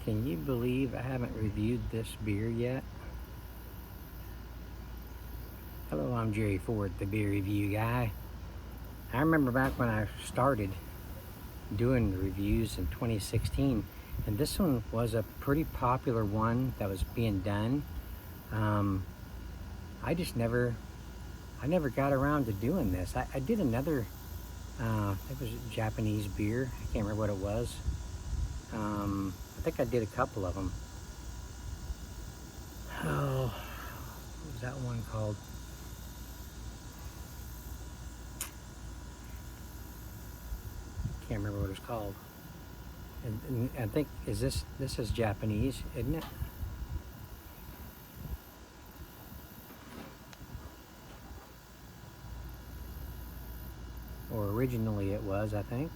Can you believe I haven't reviewed this beer yet? Hello, I'm Jerry Ford, the beer review guy. I remember back when I started doing the reviews in 2016, and this one was a pretty popular one that was being done. I never got around to doing this. I did another, it was a Japanese beer. I can't remember what it was. I think I did a couple of them. Oh, what was that one called? Can't remember what it was called. And I think, this is Japanese, isn't it? Or originally it was, I think.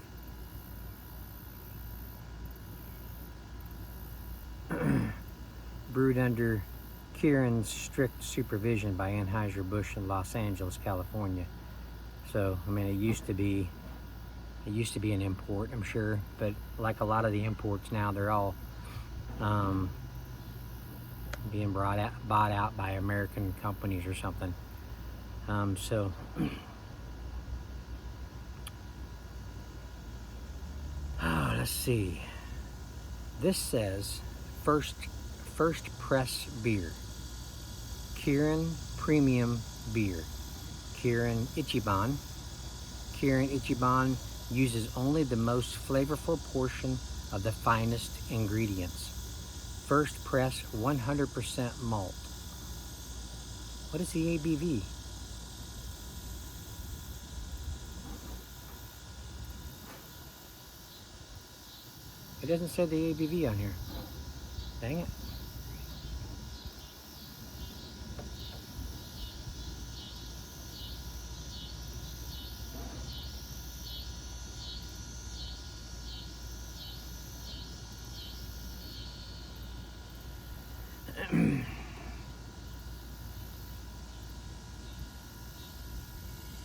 Brewed under Kirin's strict supervision by Anheuser-Busch in Los Angeles, California. So, I mean, it used to be an import, I'm sure, but like a lot of the imports now, they're all being bought out by American companies or something. So let's see. This says first press beer, Kirin premium beer, Kirin Ichiban. Kirin Ichiban uses only the most flavorful portion of the finest ingredients. First press 100% malt. What is the ABV? It doesn't say the ABV on here. Dang it.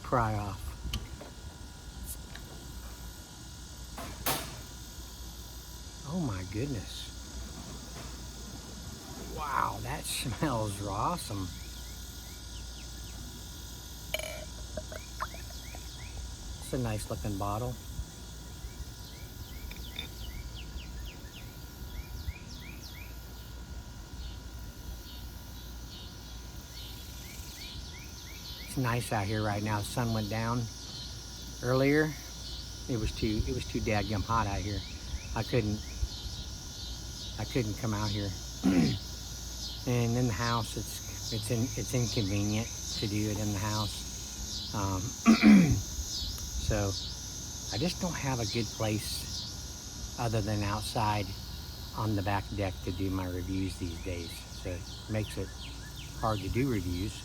Pry off. Oh my goodness. Wow, that smells awesome. It's a nice looking bottle. It's nice out here right now. The sun went down earlier. It was too dadgum hot out here. I couldn't come out here. And in the house, it's inconvenient to do it in the house. So I just don't have a good place other than outside on the back deck to do my reviews these days. So it makes it hard to do reviews.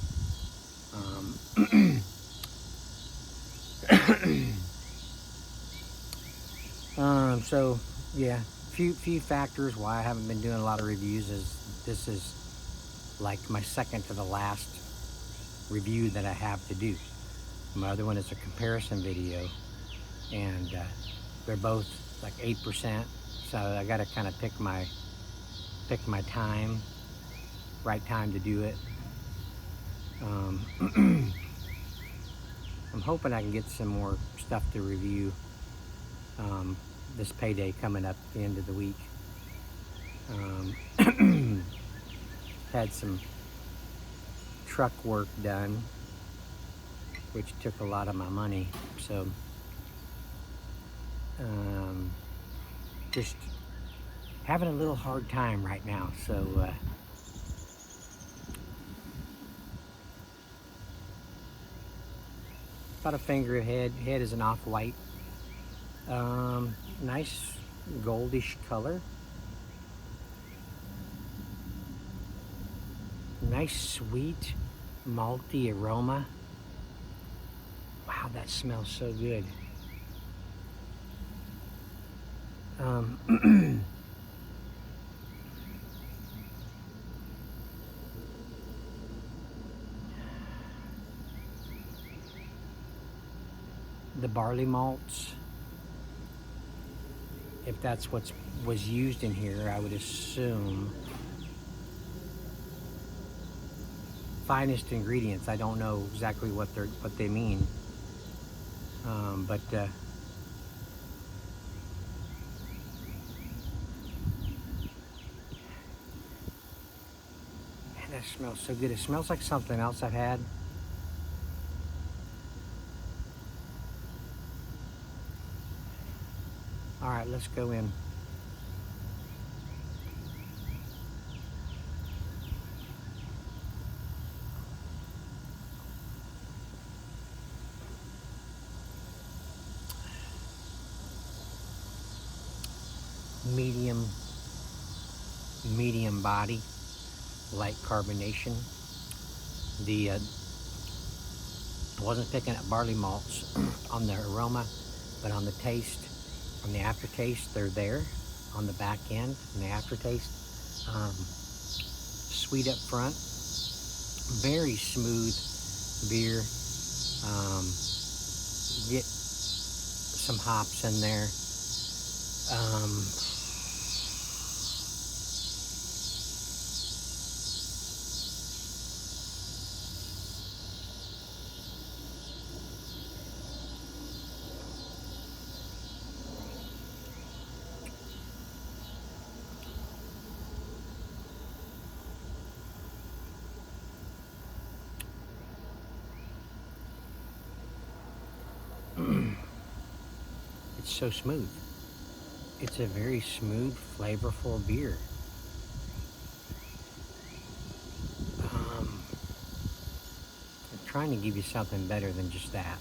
So yeah, few factors why I haven't been doing a lot of reviews is this is like my second to the last review that I have to do. My other one is a comparison video, and they're both like 8%, so I got to kind of pick my right time to do it. I'm hoping I can get some more stuff to review this payday coming up at the end of the week. Had some truck work done, which took a lot of my money, so just having a little hard time right now. So about a finger ahead. Head is an off-white, nice goldish color. Nice sweet malty aroma. Wow, that smells so good. The barley malts if that's what was used in here, I would assume finest ingredients. I don't know exactly what they mean, but man, that smells so good. It smells like something else I've had. All right, let's go in. Medium body, light carbonation. I wasn't picking up barley malts on the aroma, but on the taste, on the aftertaste, they're there on the back end, and the aftertaste. Sweet up front, very smooth beer. Get some hops in there. It's so smooth. It's a very smooth, flavorful beer. I'm trying to give you something better than just that.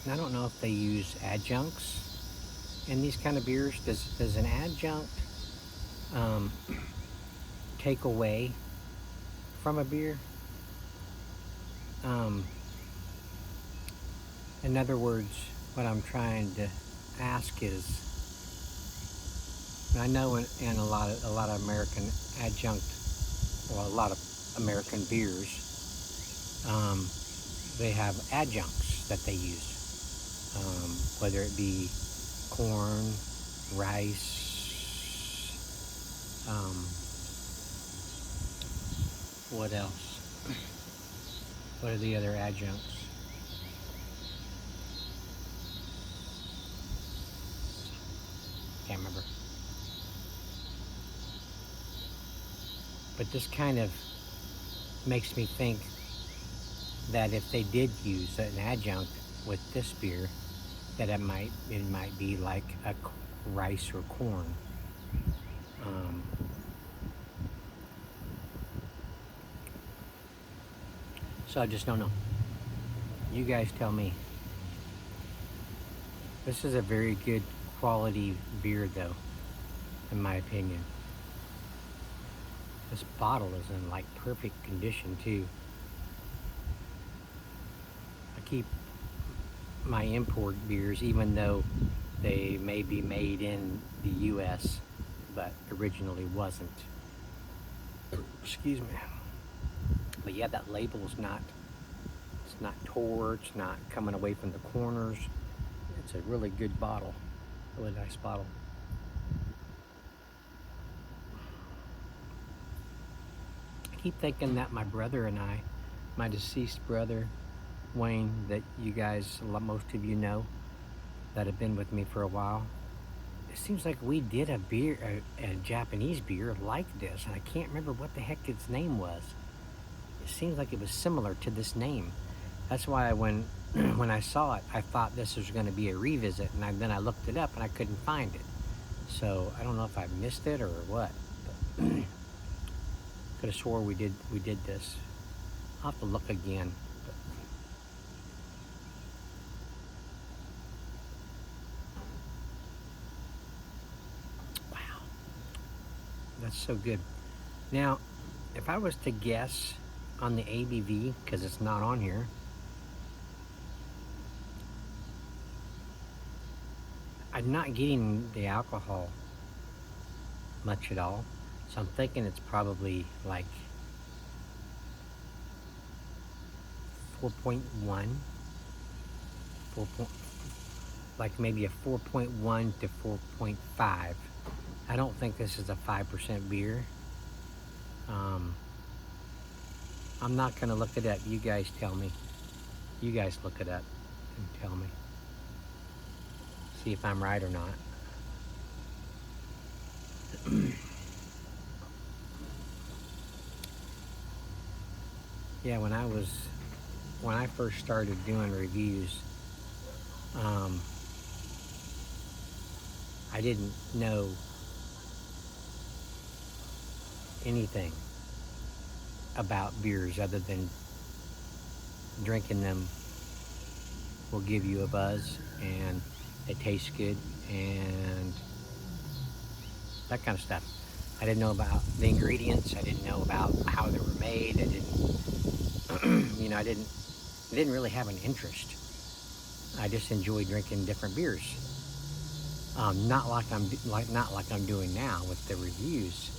I don't know if they use adjuncts in these kind of beers. Does an adjunct take away from a beer? In other words, what I'm trying to ask is, I know in a lot of American adjunct, well, a lot of American beers, they have adjuncts that they use, whether it be corn, rice, what else? What are the other adjuncts? Can't remember. But this kind of makes me think that if they did use an adjunct with this beer, that it might be like a rice or corn. So I just don't know. You guys tell me. This is a very good quality beer, though, in my opinion. This bottle is in like perfect condition too. I keep my import beers, even though they may be made in the US, but originally wasn't. Excuse me. But yeah, that label is not, it's not tore, it's not coming away from the corners. It's a really good bottle, really nice bottle. I keep thinking that my brother and I, my deceased brother, Wayne, that you guys, most of you know, that have been with me for a while, it seems like we did a beer, a Japanese beer like this, and I can't remember what the heck its name was. It seems like it was similar to this name. That's why when I saw it, I thought this was going to be a revisit, and then I looked it up and I couldn't find it. So I don't know if I missed it or what. But could have swore we did this. I'll have to look again. Wow, that's so good. Now, if I was to guess on the ABV, because it's not on here, I'm not getting the alcohol much at all. So I'm thinking it's probably like 4.1, 4 point, like maybe a 4.1 to 4.5. I don't think this is a 5% beer. I'm not gonna look it up. You guys tell me. You guys look it up and tell me. See if I'm right or not. Yeah, when I first started doing reviews, I didn't know anything about beers other than drinking them will give you a buzz and they taste good and that kind of stuff. I didn't know about the ingredients. I didn't know about how they were made. I didn't, you know, I didn't really have an interest. I just enjoy drinking different beers. Not like I'm doing now with the reviews.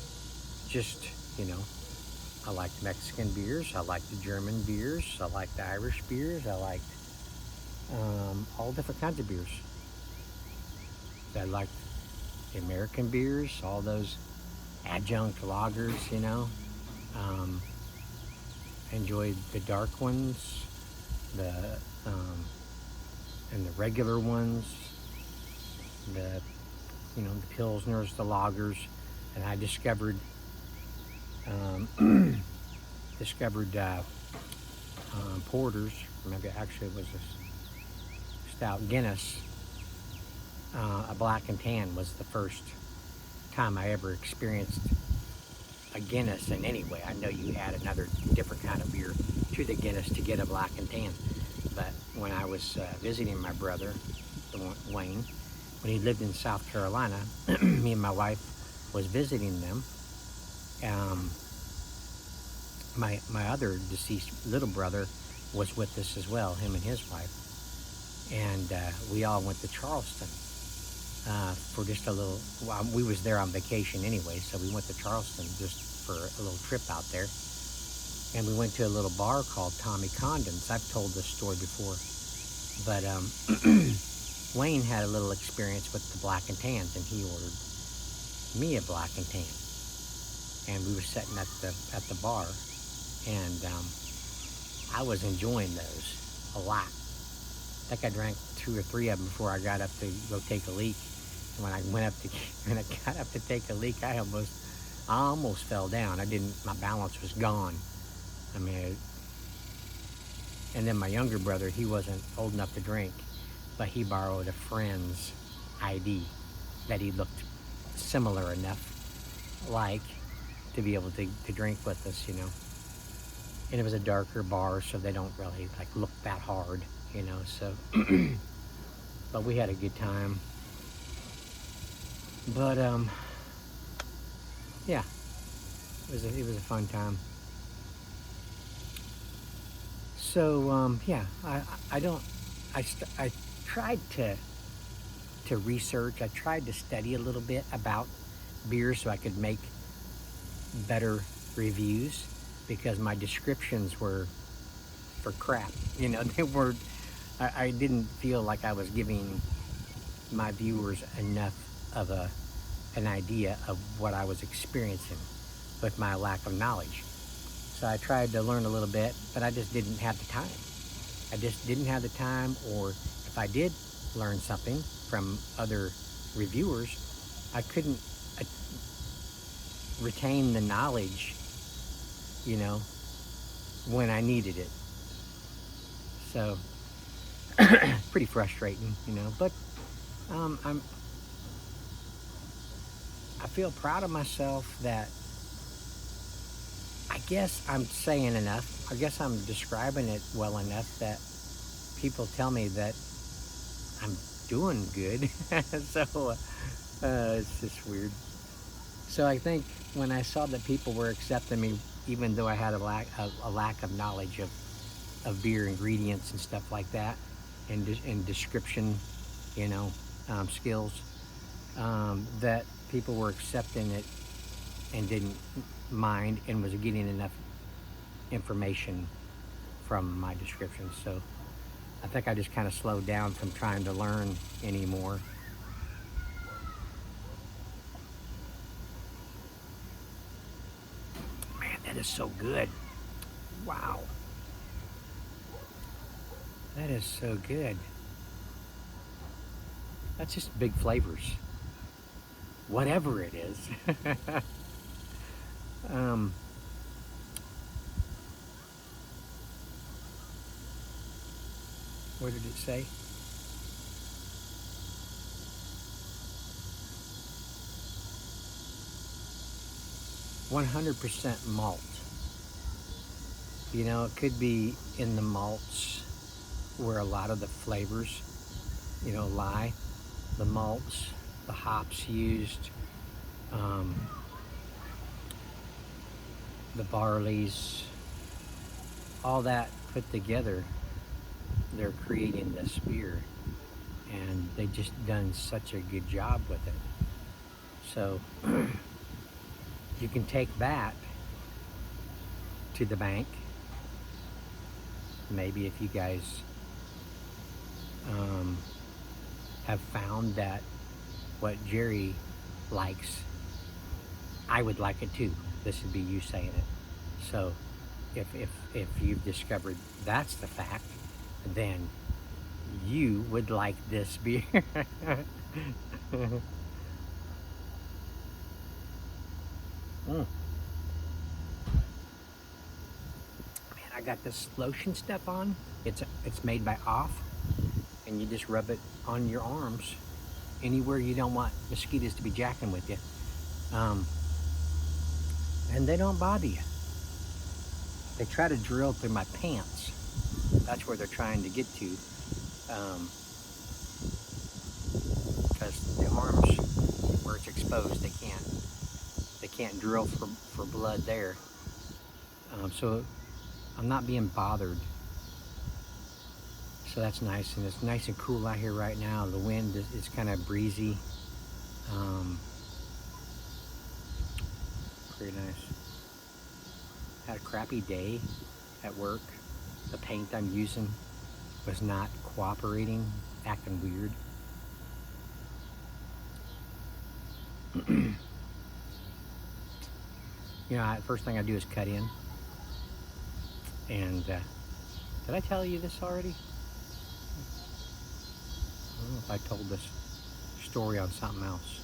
Just, you know, I like Mexican beers. I like the German beers. I like the Irish beers. I like all different kinds of beers. I like the American beers, all those adjunct lagers, you know. I enjoy the dark ones, and the regular ones, the Pilsners, the lagers, and I discovered porters. Maybe actually it was a stout Guinness. A black and tan was the first time I ever experienced a Guinness in any way. I know you add another different kind of beer to the Guinness to get a black and tan. But when I was visiting my brother, Wayne, when he lived in South Carolina, me and my wife was visiting them. My other deceased little brother was with us as well, him and his wife. And we all went to Charleston for just a little, well, we was there on vacation anyway, so we went to Charleston just for a little trip out there. And we went to a little bar called Tommy Condon's. I've told this story before, but Wayne had a little experience with the black and tans, and he ordered me a black and tan. And we were sitting at the bar, and I was enjoying those a lot. I think I drank 2 or 3 of them before I got up to go take a leak. And when I got up to take a leak, I almost fell down. My balance was gone. I mean, and then my younger brother, he wasn't old enough to drink, but he borrowed a friend's ID that he looked similar enough like to be able to drink with us, you know. And it was a darker bar, so they don't really like look that hard, you know, so but we had a good time. But yeah, it was a fun time. So yeah, I tried to research. I tried to study a little bit about beer so I could make better reviews, because my descriptions were for crap. You know, they were. I didn't feel like I was giving my viewers enough of an idea of what I was experiencing with my lack of knowledge. So I tried to learn a little bit, but I just didn't have the time. I just didn't have the time, or if I did learn something from other reviewers, I couldn't retain the knowledge, you know, when I needed it. So pretty frustrating, you know, but I feel proud of myself that I guess I'm saying enough. I guess I'm describing it well enough that people tell me that I'm doing good. So it's just weird. So I think when I saw that people were accepting me, even though I had a lack of knowledge of beer ingredients and stuff like that, and description, you know, skills, that people were accepting it and didn't mind and was getting enough information from my description. So I think I just kind of slowed down from trying to learn anymore. Man, that is so good. Wow. That is so good. That's just big flavors. Whatever it is. um, what did it say? "100% malt." You know, it could be in the malts where a lot of the flavors, you know, lie. The malts, the hops used, um, the barleys, all that put together, they're creating this beer, and they just done such a good job with it. So you can take that to the bank. Maybe if you guys have found that what Jerry likes, I would like it too. This would be you saying it. So if you've discovered that's the fact, then you would like this beer. Man, I got this lotion stuff on. It's made by Off, and you just rub it on your arms anywhere you don't want mosquitoes to be jacking with you, and they don't bother you. They try to drill through my pants. That's where they're trying to get to, because the arms where it's exposed, they can't drill for blood there. So I'm not being bothered. So that's nice, and it's nice and cool out here right now. The wind is kind of breezy. Pretty nice. Had a crappy day at work. The paint I'm using was not cooperating, acting weird. You know, first thing I do is cut in. And did I tell you this already? I don't know if I told this story on something else.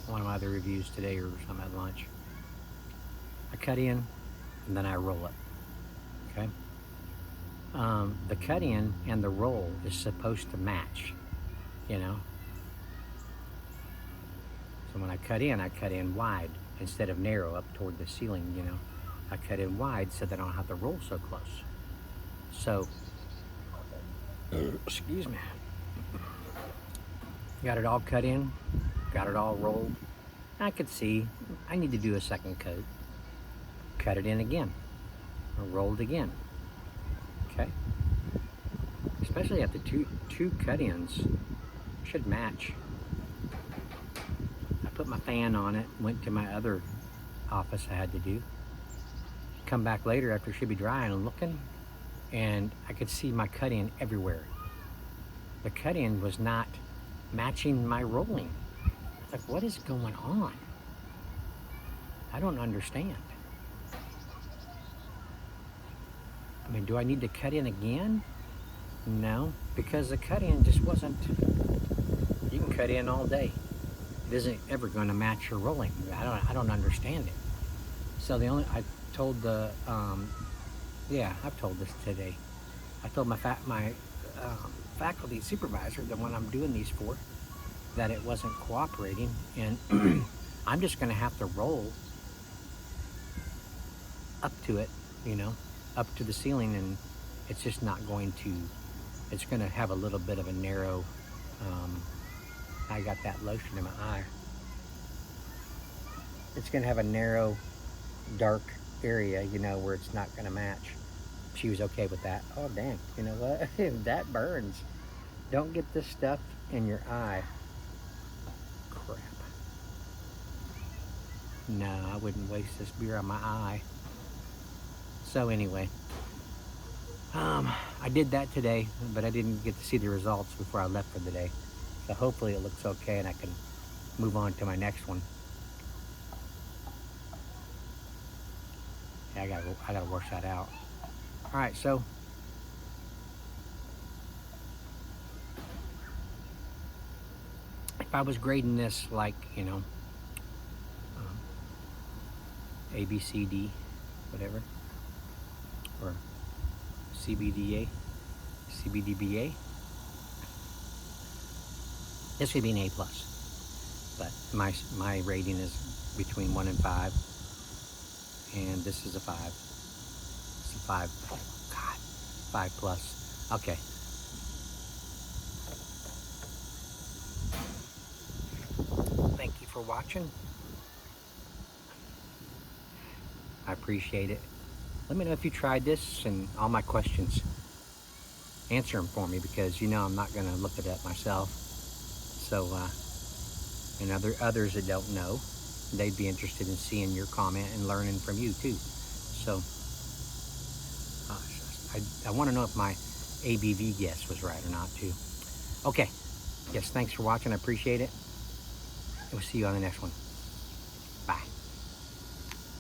One of my other reviews today or something at lunch. I cut in and then I roll it. Okay? The cut in and the roll is supposed to match, you know? So when I cut in wide instead of narrow up toward the ceiling, you know? I cut in wide so that I don't have to roll so close. So, excuse me. Got it all cut in, got it all rolled. I could see I need to do a second coat. Cut it in again, or rolled again. Okay. Especially at the two cut-ins should match. I put my fan on it, went to my other office I had to do. Come back later after it should be dry and looking, and I could see my cut-in everywhere. The cut-in was not matching my rolling. It's like, what is going on? I don't understand. I mean, do I need to cut in again? No, because the cut-in just wasn't. You can cut in all day. It isn't ever going to match your rolling. I don't understand it. So I told the, I've told this today. I told my faculty supervisor, the one I'm doing these for, that it wasn't cooperating, and I'm just going to have to roll up to it, you know, up to the ceiling, and it's just not going to, it's going to have a little bit of a narrow, I got that lotion in my eye. It's going to have a narrow, dark area, you know, where it's not going to match. She was okay with that. Oh, dang. You know what? That burns. Don't get this stuff in your eye. Crap. No, I wouldn't waste this beer on my eye. So anyway, I did that today, but I didn't get to see the results before I left for the day. So hopefully it looks okay and I can move on to my next one. Yeah, I gotta wash that out. All right, so if I was grading this like, you know, A, B, C, D, whatever, or CBDA, CBDBA, this would be an A+. But my rating is between 1 and 5, and this is a 5. It's a 5. God, 5+. Okay. Thank you for watching. I appreciate it. Let me know if you tried this, and all my questions, answer them for me, because you know I'm not going to look it up myself. So, and others that don't know, they'd be interested in seeing your comment and learning from you too. So, I want to know if my ABV guess was right or not too. Okay. Yes, thanks for watching. I appreciate it. We'll see you on the next one.